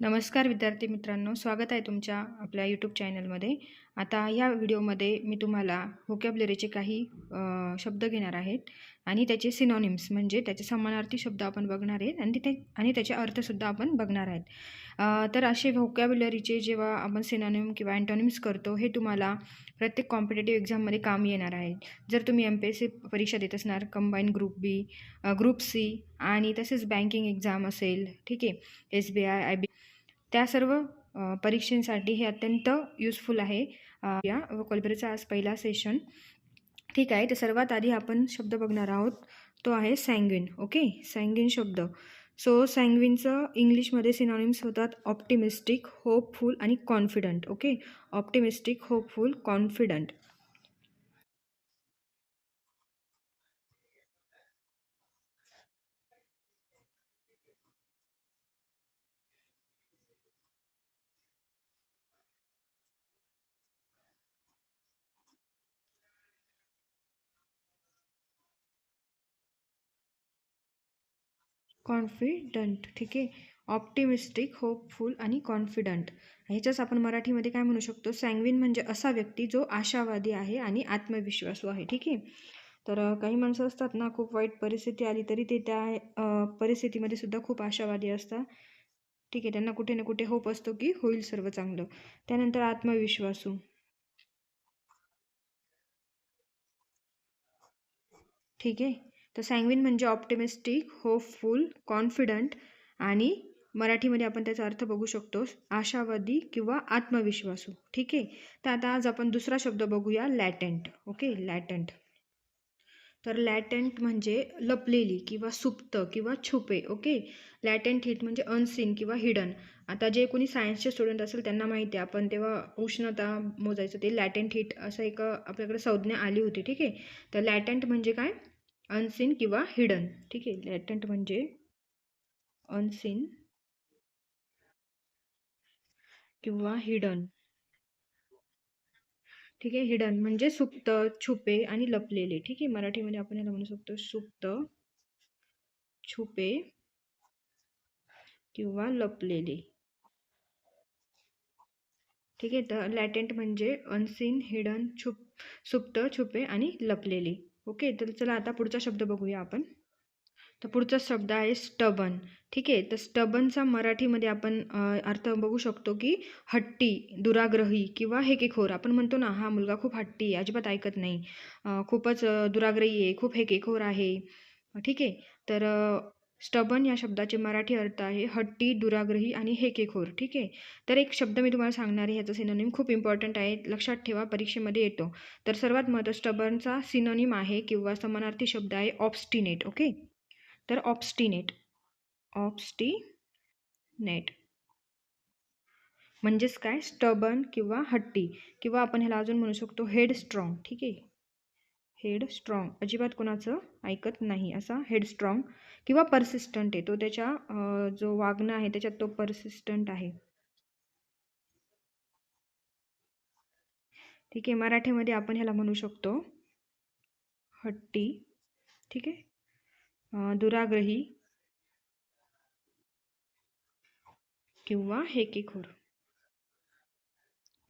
नमस्कार विद्यार्थी मित्रांनो, स्वागत आहे तुमच्या आपल्या यूट्यूब चॅनलमध्ये. आता ह्या व्हिडिओमध्ये मी तुम्हाला व्होकॅब्युलरीचे काही शब्द घेणार आहेत आणि त्याचे सिनॉनिम्स म्हणजे त्याचे समानार्थी शब्द आपण बघणार आहेत आणि त्याचे अर्थसुद्धा आपण बघणार आहेत. तर असे व्होकॅब्युलरीचे जेव्हा आपण सिनॉनिम किंवा अँटोनिम्स करतो हे तुम्हाला प्रत्येक कॉम्पिटेटिव्ह एक्झाममध्ये काम येणार आहे. जर तुम्ही MPSC परीक्षा देत असणार, कंबाईन ग्रुप बी, ग्रुप सी आणि तसेच बँकिंग एक्झाम असेल, ठीक आहे, SBI, IB त्या सर्व परीक्षेसाठी हे अत्यंत युजफुल आहे. या व्होकॅब्युलरीचा आज पहिला सेशन, ठीक आहे. तर सर्वात आधी आपण शब्द बघणार आहोत, तो आहे सॅन्ग्विन. ओके, सॅन्ग्विन शब्द. सो सॅन्ग्विनचं इंग्लिशमध्ये सिनॉनिम्स होतात ऑप्टिमिस्टिक, होपफुल आणि confident. Okay, optimistic, hopeful, confident. Confident, ठीक आहे. ऑप्टिमिस्टिक, होपफुल आणि कॉन्फिडंट ह्याच्याच आपण मराठीमध्ये काय म्हणू शकतो? सॅन्ग्विन म्हणजे असा व्यक्ती जो आशावादी आहे आणि आत्मविश्वासू आहे, ठीक आहे. तर काही माणसं असतात ना, खूप वाईट परिस्थिती आली तरी ते त्या परिस्थितीमध्ये सुद्धा खूप आशावादी असतात, ठीक आहे. त्यांना कुठे ना कुठे होप असतो की होईल सर्व चांगलं. त्यानंतर आत्मविश्वासू, ठीक आहे. तर सॅन्ग्विन म्हणजे ऑप्टिमिस्टिक, होपफुल, कॉन्फिडंट आणि मराठीमध्ये आपण त्याचा अर्थ बघू शकतो आशावादी किंवा आत्मविश्वासू, ठीक आहे. तर आता आज आपण दुसरा शब्द बघूया, लॅटेंट. ओके, लॅटेंट. तर लॅटेंट म्हणजे लपलेली किंवा सुप्त किंवा छुपे. ओके, लॅटेंट हीट म्हणजे अनसीन किंवा हिडन. आता जे कोणी सायन्सचे स्टुडंट असेल त्यांना माहिती आहे, आपण तेव्हा उष्णता मोजायचं ते लॅटेंट हीट असं एक आपल्याकडे संज्ञा आली होती, ठीक आहे. तर लॅटेंट म्हणजे काय? अनसीन किंवा हिडन, ठीक आहे. लॅटेंट म्हणजे अनसीन किंवा हिडन, ठीक आहे. हिडन म्हणजे सुप्त, छुपे आणि लपलेले, ठीक आहे. मराठीमध्ये आपण याला म्हणू शकतो सुप्त, छुपे किंवा लपलेले, ठीक आहे. तर लॅटेंट म्हणजे अनसीन, हिडन, सुप्त, छुपे आणि लपलेले. ओके, तर चला आता पुढचा शब्द बघूया आपण. तर पुढचा शब्द आहे स्टबन, ठीक आहे. तर स्टबनचा मराठीमध्ये आपण अर्थ बघू शकतो की हट्टी, दुराग्रही किंवा हेकेखोर. आपण म्हणतो ना, हा मुलगा खूप हट्टी आहे, अजिबात ऐकत नाही, खूपच दुराग्रही आहे, खूप हेकेखोर आहे, ठीक आहे. तर स्टबन या शब्दाचे मराठी अर्थ आहे हट्टी, दुराग्रही आणि हेकेखोर, ठीक आहे. तर एक शब्द मी तुम्हाला सांगणार आहे, ह्याचा सिनोनिम खूप इम्पॉर्टंट आहे, लक्षात ठेवा, परीक्षेमध्ये येतो. तर सर्वात महत्त्वाचं स्टबनचा सिनोनिम आहे किंवा समानार्थी शब्द आहे ऑब्स्टिनेट. ओके, तर ऑब्स्टिनेट, ऑब्स्टिनेट म्हणजेच काय? स्टबन किंवा हट्टी, किंवा आपण ह्याला अजून म्हणू शकतो हेड स्ट्रॉंग, ठीक आहे. हेड स्ट्रॉंग, अजिबात कोणाचं ऐकत नाही असा हेड स्ट्रॉंग, किंवा परसिस्टंट आहे, तो त्याच्या जो वागणं आहे त्याच्यात तो परसिस्टंट आहे, ठीक आहे. मराठीमध्ये आपण ह्याला म्हणू शकतो हट्टी, ठीक आहे, दुराग्रही किंवा हेकेखोर.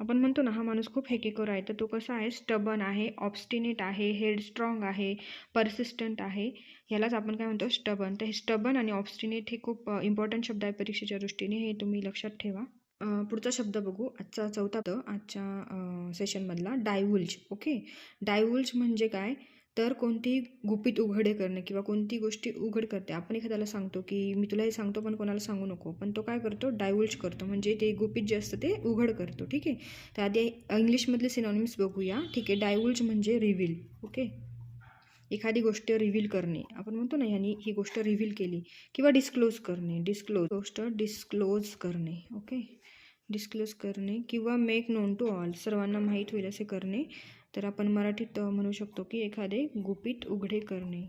आपण म्हणतो ना, हा माणूस खूप हेकेखोर आहे, तर तो कसा आहे? स्टबन आहे, ऑब्स्टिनेट आहे, हेड स्ट्रॉंग आहे, परसिस्टंट आहे, ह्यालाच आपण काय म्हणतो? स्टबन. तर हे स्टबन आणि ऑब्स्टिनेट हे खूप इम्पॉर्टंट शब्द आहे परीक्षेच्या दृष्टीने, हे तुम्ही लक्षात ठेवा. पुढचा शब्द बघू, आजचा चौथा आजच्या सेशनमधला, डायवुल्ज. ओके, डायवुल्ज म्हणजे काय? तर कोणती गुपित उघडे करणे किंवा कोणती गोष्टी उघड करते. आपण एखाद्याला सांगतो की मी तुला हे सांगतो पण कोणाला सांगू नको, पण तो काय करतो? डायवुल्ज करतो, म्हणजे ते गुपित जे असतं ते उघड करतो, ठीक आहे. तर आधी इंग्लिशमधले सिनॉनिम्स बघूया, ठीक आहे. डायवुल्ज म्हणजे रिव्हील. ओके, एखादी गोष्ट रिव्हील करणे, आपण म्हणतो ना ह्यांनी ही गोष्ट रिव्हील केली, किंवा डिस्क्लोज करणे, गोष्ट डिस्क्लोज करणे. ओके, डिस्क्लोज करणे किंवा मेक नोन टू ऑल, सर्वांना माहीत होईल असे करणे. तर आपण मराठीत म्हणू शकतो की एखादे गुपित उघडे करणे.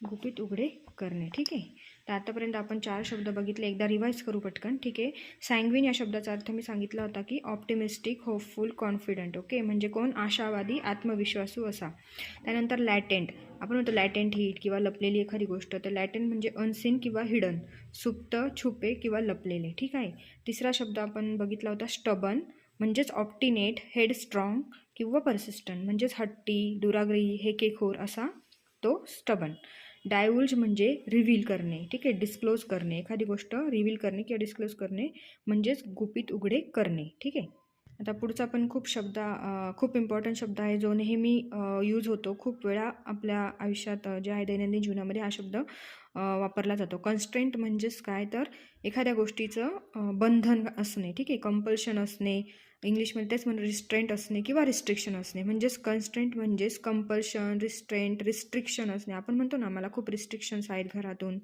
गुपित उघडे करणे. ठीक आहे. तर आतापर्यंत आपण 4 शब्द बघितले. एकदा रिवाईज करू पटकन. ठीक आहे. सॅन्ग्विन या शब्दाचा अर्थ मी सांगितला होता की ऑप्टिमिस्टिक, होपफुल, कॉन्फिडंट. ओके. म्हणजे कोण? आशावादी, आत्मविश्वासू असा. त्यानंतर लॅटेंट. आपण म्हणतो लॅटेंट हीट किंवा लपलेली एखादी गोष्ट. तर लॅटेंट म्हणजे अनसीन किंवा हिडन, सुप्त, छुपे किंवा लपलेले. ठीक आहे. तिसरा शब्द आपण बघितला होता स्टबन, म्हणजेच ऑप्टिनेट, हेडस्ट्रॉंग किंवा परसिस्टंट, म्हणजेच हट्टी, दुराग्रही, हेकेखोर असा तो स्टबन. डायवुल्ज म्हणजे रिव्हील करणे. ठीक आहे. डिस्क्लोज करणे. एखादी गोष्ट रिव्हील करणे किंवा डिस्क्लोज करणे म्हणजेच गुपित उघडे करणे. ठीक आहे. आता पुढचा पण खूप इम्पॉर्टंट शब्द आहे जो नेहमी यूज होतो. खूप वेळा आपल्या आयुष्यात जे आहे दैनंदिन जीवनामध्ये हा शब्द वापरला जातो. कन्स्ट्रेंट म्हणजेच काय? तर एखाद्या गोष्टीचं बंधन असणे. ठीक आहे. कंपल्शन असणे. इंग्लिशमध्ये तेच म्हणून रिस्ट्रेंट असणे किंवा रिस्ट्रिक्शन असणे. म्हणजेच कन्स्ट्रेंट म्हणजेच कंपल्शन, रिस्ट्रेंट, रिस्ट्रिक्शन असणे. आपण म्हणतो ना मला खूप रिस्ट्रिक्शन्स आहेत घरातून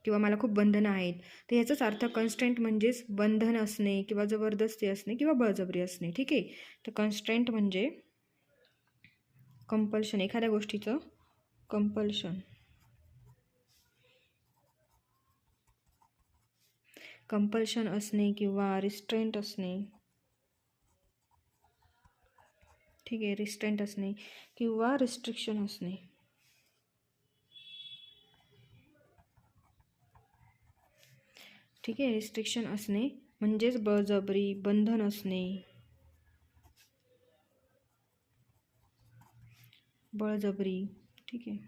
किंवा मला खूप बंधनं आहेत. तर ह्याचाच अर्थ कन्स्ट्रेंट म्हणजेच बंधन असणे किंवा जबरदस्ती असणे किंवा बळजबरी असणे. ठीक आहे. तर कन्स्ट्रेंट म्हणजे कंपल्शन, एखाद्या गोष्टीचं कंपल्शन, कंपल्शन असणे किंवा रिस्ट्रेंट असणे. ठीक आहे. रिस्ट्रेंट असणे किंवा रिस्ट्रिक्शन असणे. ठीक आहे. रिस्ट्रिक्शन असणे म्हणजेच बळजबरी, बंधन असणे, बळजबरी. ठीक आहे.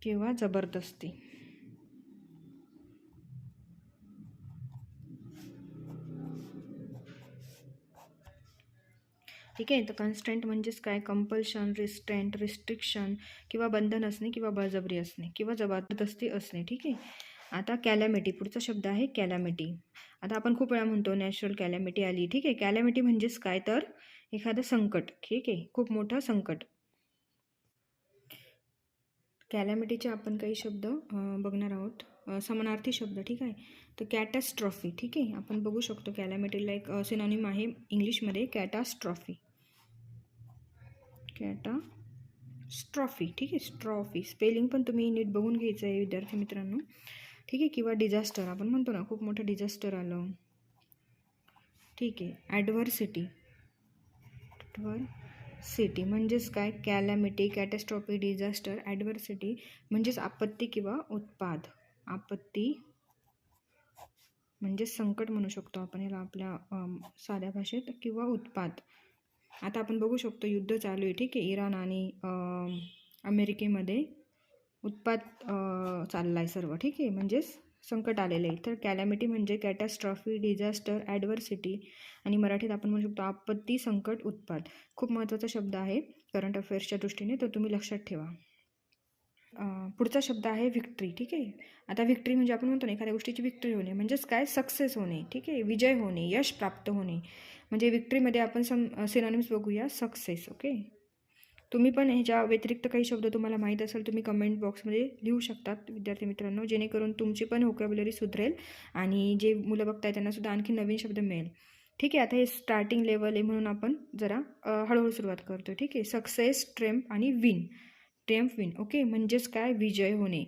किंवा जबरदस्ती. ठीक आहे. तर कन्स्ट्रेंट म्हणजेच काय? कंपल्शन, रिस्ट्रेंट, रिस्ट्रिक्शन किंवा बंधन असणे किंवा बळजबरी असणे किंवा जबरदस्ती असणे. ठीक आहे. आता कॅलॅमिटी. पुढचा शब्द आहे कॅलॅमिटी. आता आपण खूप वेळा म्हणतो नॅचरल कॅलॅमिटी आली. ठीक आहे. कॅलॅमिटी म्हणजेच काय? तर एखादं संकट. ठीक आहे. खूप मोठं संकट. कॅलॅमिटीचे आपण काही शब्द बघणार आहोत. समानार्थी शब्द. ठीक आहे. तर कॅटॅस्ट्रॉफी. ठीक आहे. आपण बघू शकतो कॅलॅमिटीला एक सिनॉनिम आहे इंग्लिशमध्ये कॅटास्ट्रॉफी. कॅटास्ट्रॉफी. ठीक आहे. स्ट्रॉफी स्पेलिंग पण तुम्ही नीट बघून घ्यायचं आहे विद्यार्थी मित्रांनो. ठीक आहे. किंवा डिझास्टर. आपण म्हणतो ना खूप मोठं डिझास्टर आलं. ठीक आहे. ॲडव्हर्सिटी. सिटी म्हणजेच काय? कॅलॅमिटी, कॅटॅस्ट्रॉफी, डिझास्टर, ॲडव्हर्सिटी म्हणजेच आपत्ती किंवा उत्पात. आपत्ती म्हणजेच संकट म्हणू शकतो आपण याला आपल्या साध्या भाषेत, किंवा उत्पात. आता आपण बघू शकतो युद्ध चालू आहे. ठीक आहे. इराण आणि अमेरिकेमध्ये उत्पात चालला आहे सर्व. ठीक आहे. म्हणजेच संकट आलेलं आहे. तर कॅलॅमिटी म्हणजे कॅटॅस्ट्रॉफी, डिझास्टर, ॲडव्हर्सिटी आणि मराठीत आपण म्हणू शकतो आपत्ती, संकट, उत्पात. खूप महत्त्वाचा शब्द आहे करंट अफेअर्सच्या दृष्टीने, तर तुम्ही लक्षात ठेवा. पुढचा शब्द आहे व्हिक्ट्री. ठीक आहे. आता व्हिक्ट्री म्हणजे आपण म्हणतो ना एखाद्या गोष्टीची व्हिक्ट्री होणे म्हणजेच काय? सक्सेस होणे. ठीक आहे. विजय होणे, यश प्राप्त होणे. म्हणजे व्हिक्ट्रीमध्ये आपण सिनॉनिम्स बघूया. सक्सेस. ओके. तुम्ही पण ह्याच्या व्यतिरिक्त काही शब्द तुम्हाला माहीत असेल तुम्ही कमेंट बॉक्समध्ये लिहू शकतात विद्यार्थी मित्रांनो, जेणेकरून तुमची पण व्होकॅब्युलरी सुधरेल आणि जे मुलं बघताय त्यांनासुद्धा आणखी नवीन शब्द मिळेल. ठीक आहे. आता हे स्टार्टिंग लेवल आहे म्हणून आपण जरा हळूहळू सुरुवात करतो. ठीक आहे. सक्सेस, ट्रेम्प आणि विन. ट्रेम्प, विन. ओके. म्हणजेच काय? विजय होणे.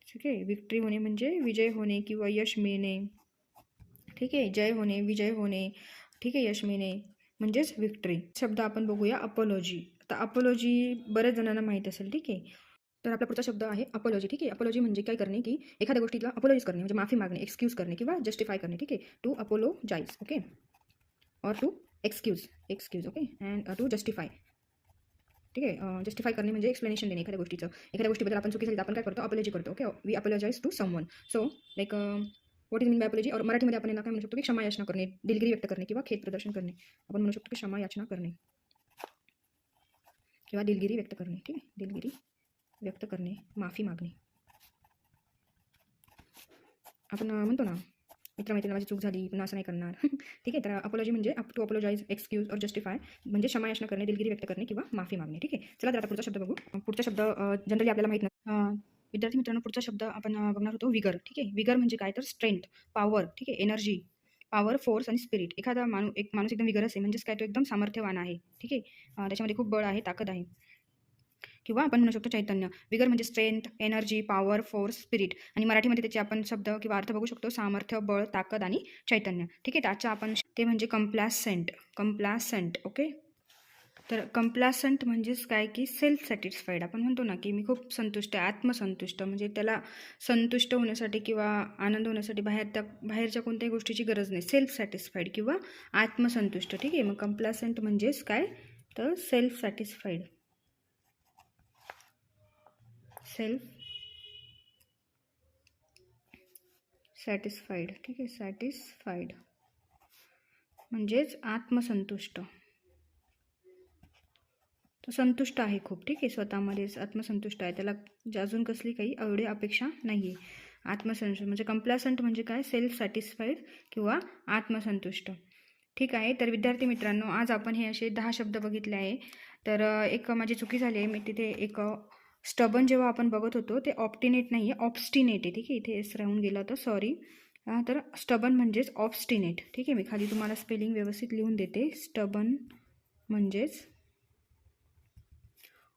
ठीक आहे. विक्ट्री होणे म्हणजे विजय होणे किंवा यश मिळणे. ठीक आहे. जय होणे, विजय होणे. ठीक आहे. यश मिळणे म्हणजेच विक्ट्री. शब्द आपण बघूया अपोलॉजी. आता अपोलॉजी बऱ्याच जणांना माहीत असेल. ठीक आहे. तर आपला पुढचा शब्द आहे अपोलॉजी. ठीक आहे. अपोलॉजी म्हणजे काय करणे की एखाद्या गोष्टीला अपोलॉजीज करणे म्हणजे माफी मागणे, एक्सक्यूज करणे किंवा जस्टिफाय करणे. ठीक आहे. To apologise. ओके. और to excuse. Okay. And to justify. ठीक आहे. जस्टिफाय करणे म्हणजे एक्सप्लेनेशन देणे एखाद्या गोष्टीचं. एखाद्या गोष्टीबद्दल आपण चुकी झाली तर आपण काय करतो? अपोलॉजी करतो. Okay. We apologise to someone. So like what is mean by apology? और मराठीमध्ये आपण यांना काय म्हणू शकतो की क्षमा याचना करणे, दिलगिरी व्यक्त करणे किंवा खेद प्रदर्शन करणे. आपण म्हणू शकतो की क्षमा याचना करणे किंवा दिलगिरी व्यक्त करणे. ठीक आहे. दिलगिरी व्यक्त करणे, माफी मागणे. आपण म्हणतो ना मित्रमैत्रिणीला माझी चूक झाली पुन्हा असं नाही करणार. ठीक आहे. तर अपोलॉजी म्हणजे टू अपोलोजाइज, एक्सक्यूज और जस्टिफाय म्हणजे क्षमा याचना करणे, दिलगिरी व्यक्त करणे किंवा माफी मागणे. ठीक आहे. चला तर आता पुढचा शब्द बघू. पुढचा शब्द जनरली आपल्याला माहीत नाही. विद्यार्थी मित्रांनो पुढचा शब्द आपण बघणार होतो विगर. ठीक आहे. विगर म्हणजे काय? तर स्ट्रेंथ, पॉवर. ठीक आहे. एनर्जी, पॉवर, फोर्स आणि स्पिरिट. एखादा माणूस एकदम विगरस आहे म्हणजेच काय? तो एकदम सामर्थ्यवान आहे. ठीक आहे. त्याच्यामध्ये खूप बळ आहे, ताकद आहे. किंवा आपण म्हणू शकतो चैतन्य. विगर म्हणजे strength, energy, power, force, spirit आणि मराठीमध्ये त्याचे आपण शब्द किंवा अर्थ बघू शकतो सामर्थ्य, बळ, ताकद आणि चैतन्य. ठीक आहे, त्याचा आपण ते म्हणजे कंप्लासंट. ओके, तर कंप्लासंट म्हणजेच काय की सेल्फ सॅटिस्फाईड. आपण म्हणतो ना की मी खूप संतुष्ट आहे, आत्मसंतुष्ट, म्हणजे त्याला संतुष्ट होण्यासाठी किंवा आनंद होण्यासाठी बाहेरच्या कोणत्याही गोष्टीची गरज नाही. सेल्फ सॅटिस्फाईड किंवा आत्मसंतुष्ट. ठीक आहे, मग कंप्लासंट म्हणजेच काय तर सेल्फ सॅटिस्फाईड. ठीक आहे, सॅटिस्फाईड म्हणजेच आत्मसंतुष्ट. तो संतुष्ट आहे खूप. ठीक आहे, स्वतःमध्येच आत्मसंतुष्ट आहे, त्याला अजून कसली काही एवढी अपेक्षा नाही आहे. आत्मसंतुष्ट म्हणजे कंप्लासंट म्हणजे काय सेल्फ सॅटिस्फाईड किंवा आत्मसंतुष्ट. ठीक आहे, तर विद्यार्थी मित्रांनो, आज आपण हे असे 10 शब्द बघितले आहे. तर एक माझी चुकी झाली आहे, मी तिथे एक स्टबन जेव्हा आपण बघत होतो ते ऑप्टिनेट नाही आहे, ऑब्स्टिनेट आहे. ठीक आहे, इथे एस राहून गेलं होतं, सॉरी. तर स्टबन म्हणजेच ऑब्स्टिनेट. ठीक आहे, मी खाली तुम्हाला स्पेलिंग व्यवस्थित लिहून देते. स्टबन म्हणजेच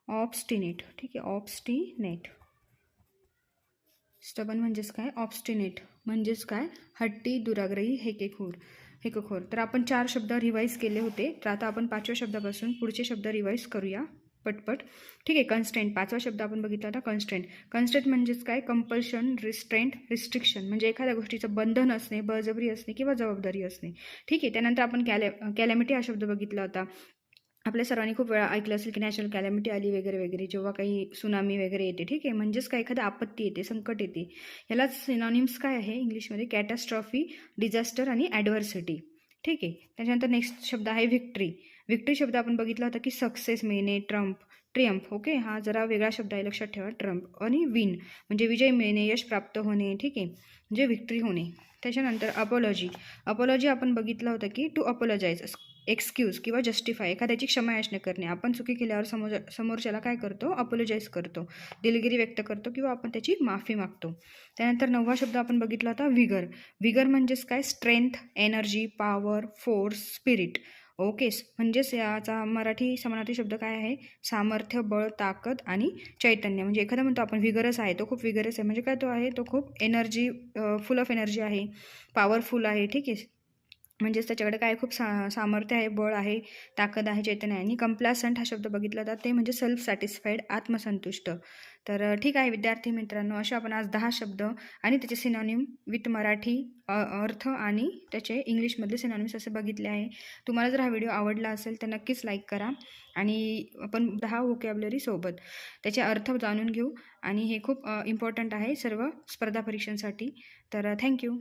ऑब्स्टिनेट. ठीक आहे, ऑब्स्टिनेट. स्टबन म्हणजेच काय, ऑब्स्टिनेट म्हणजेच काय, हट्टी, दुराग्रही, हेकेखोर. तर आपण 4 शब्द रिवाईज केले होते. तर आता आपण 5व्या शब्दापासून पुढचे शब्द रिवाईज करूया पटपट. ठीक आहे, कन्स्ट्रेंट 5वा शब्द आपण बघितला होता. कन्स्ट्रेंट म्हणजेच काय, कंपल्शन, रिस्ट्रेंट, रिस्ट्रिक्शन म्हणजे एखाद्या गोष्टीचं बंधन असणे, बळजबरी असणे किंवा जबाबदारी असणे. ठीक आहे, त्यानंतर आपण कॅलॅमिटी हा शब्द बघितला होता. आपल्या सर्वांनी खूप वेळा ऐकलं असेल की नॅचरल कॅलॅमिटी आली वगैरे वगैरे, जेव्हा काही सुनामी वगैरे येते. ठीक आहे, म्हणजेच काय एखादी आपत्ती येते, संकट येते. याला सिनॉनिम्स काय आहे इंग्लिशमध्ये, कॅटॅस्ट्रॉफी, डिझास्टर आणि ॲडव्हर्सिटी. ठीक आहे, त्याच्यानंतर नेक्स्ट शब्द आहे व्हिक्ट्री शब्द आपण बघितला होता की सक्सेस मिळणे, ट्रियम्फ. ओके, हा जरा वेगळा शब्द आहे, लक्षात ठेवा. ट्रम्प. आणि विन म्हणजे विजय मिळणे, यश प्राप्त होणे. ठीक आहे, म्हणजे व्हिक्ट्री होणे. त्याच्यानंतर अपॉलॉजी आपण बघितलं होतं की टू अपॉलॉजाईज, एक्सक्यूज किंवा जस्टिफाय, एखाद्याची क्षमा याचना करणे. आपण चुकी केल्यावर समोरच्याला काय करतो, अपॉलॉजाईज करतो, दिलगिरी व्यक्त करतो किंवा आपण त्याची माफी मागतो. त्यानंतर 9वा शब्द आपण बघितला होता विगर म्हणजेच काय, strength, energy, power, force, spirit. Okay, म्हणजेच याचा मराठी समानार्थी शब्द काय आहे, सामर्थ्य, बळ, ताकद आणि चैतन्य. म्हणजे एखादा म्हणतो आपण विगरस आहे, तो खूप विगरस आहे, म्हणजे काय तो आहे, तो खूप एनर्जी, फुल ऑफ एनर्जी आहे, पॉवरफुल आहे. ठीक आहे, म्हणजेच त्याच्याकडे काय खूप सामर्थ्य आहे, बळ आहे, ताकद आहे, चैतन्य आहे. आणि कंप्लासंट हा शब्द बघितला जात, ते म्हणजे सेल्फ सॅटिस्फाईड, आत्मसंतुष्ट. तर ठीक आहे विद्यार्थी मित्रांनो, असे आपण आज 10 शब्द आणि त्याचे सिनॉनिम विथ मराठी अर्थ आणि त्याचे इंग्लिशमधले सिनॉनिम्स असे बघितले आहे. तुम्हाला जर हा व्हिडिओ आवडला असेल तर नक्कीच लाईक करा आणि आपण 10 व्होकॅब्युलरी सोबत त्याचे अर्थ जाणून घेऊ. आणि हे खूप इम्पॉर्टंट आहे सर्व स्पर्धा परीक्षांसाठी. तर थँक्यू.